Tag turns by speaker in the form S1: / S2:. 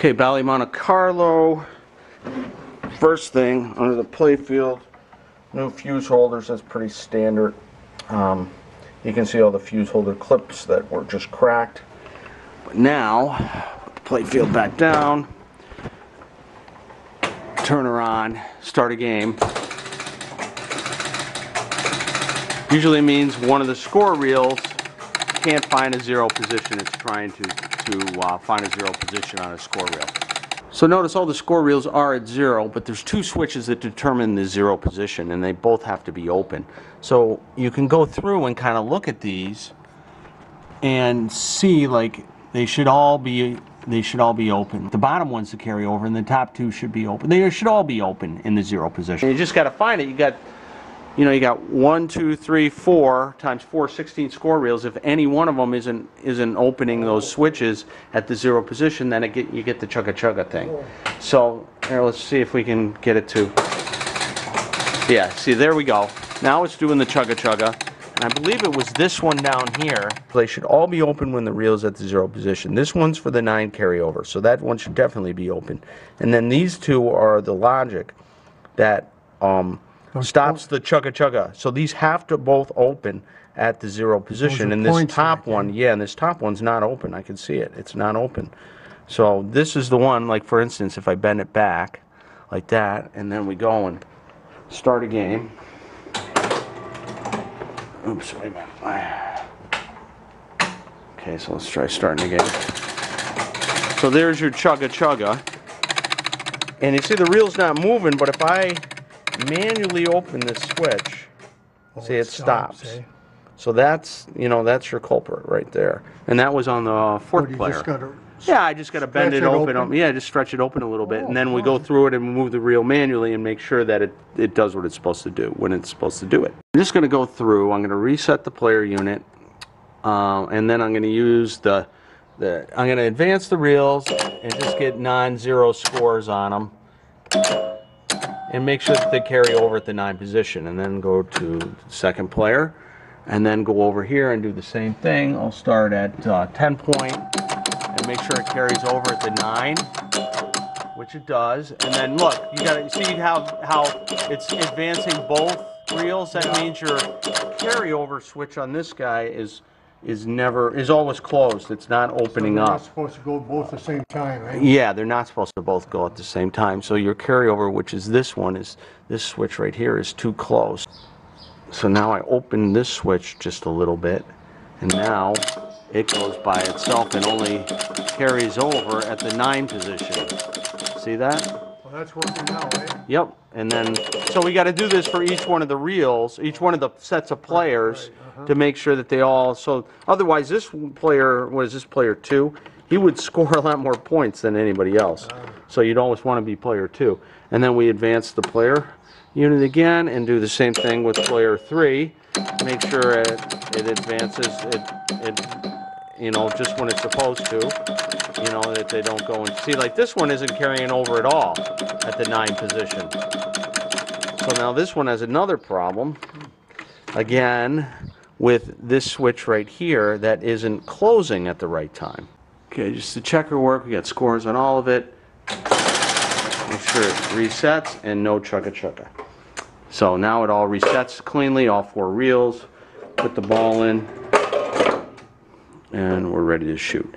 S1: Okay, Bally Monte Carlo. First thing, under the playfield, new fuse holders. That's pretty standard. You can see all the fuse holder clips that were just cracked. But now, put the playfield back down, turn her on, start a game. Usually means one of the score reels can't find a zero position. It's trying to find a zero position on a score reel. So notice all the score reels are at zero, but there's two switches that determine the zero position, and they both have to be open. So you can go through and kind of look at these and see, like, they should all be open. The bottom ones to carry over, and the top two should be open. They should all be open in the zero position. You just got to find it. You got 1, 2, 3, 4 times 4, 16 score reels. If any one of them isn't opening those switches at the zero position, then you get the chugga thing. So here, let's see if we can get it to. Yeah, see, there we go. Now it's doing the chugga, and I believe it was this one down here. They should all be open when the reel's at the zero position. This one's for the 9 carryover, so that one should definitely be open. And then these two are the logic that stops the chugga. So these have to both open at the zero position. And this top one, yeah, and this top one's not open. I can see it. It's not open. So this is the one, like for instance, if I bend it back like that, and then we go and start a game. Oops, wait a minute. Okay, so let's try starting a game. So there's your chugga. And you see the reel's not moving, but if I manually open this switch, see, it stops. So that's that's your culprit right there. And that was on the fourth player. Yeah, I just got to bend it open. Yeah, just stretch it open a little bit, and then we go through it and move the reel manually and make sure that it does what it's supposed to do when it's supposed to do it. I'm just going to go through. I'm going to reset the player unit, and then I'm going to use I'm going to advance the reels and just get non-zero scores on them. And make sure that they carry over at the 9 position, and then go to the second player, and then go over here and do the same thing. I'll start at 10 point and make sure it carries over at the 9, which it does. And then look, you got to see how it's advancing both reels. That means your carryover switch on this guy is always closed. It's not opening up.
S2: They're not supposed to go both at the same time, right?
S1: Yeah, they're not supposed to both go at the same time. So your carryover, which is this switch right here, is too close. So now I open this switch just a little bit, and now it goes by itself and only carries over at the 9 position. See that?
S2: Well, that's working now, right?
S1: Yep. And then, so we got to do this for each one of the reels, each one of the sets of players, to make sure that they all. So otherwise, this player, what is this, player 2? He would score a lot more points than anybody else. So you'd always want to be player 2. And then we advance the player unit again and do the same thing with player 3. Make sure it advances just when it's supposed to. That they don't go and see, like this one isn't carrying over at all at the 9 position. So now this one has another problem, again, with this switch right here that isn't closing at the right time. Okay, just to check her work, we got scores on all of it. Make sure it resets and no chugga. So now it all resets cleanly, all 4 reels. Put the ball in, and we're ready to shoot.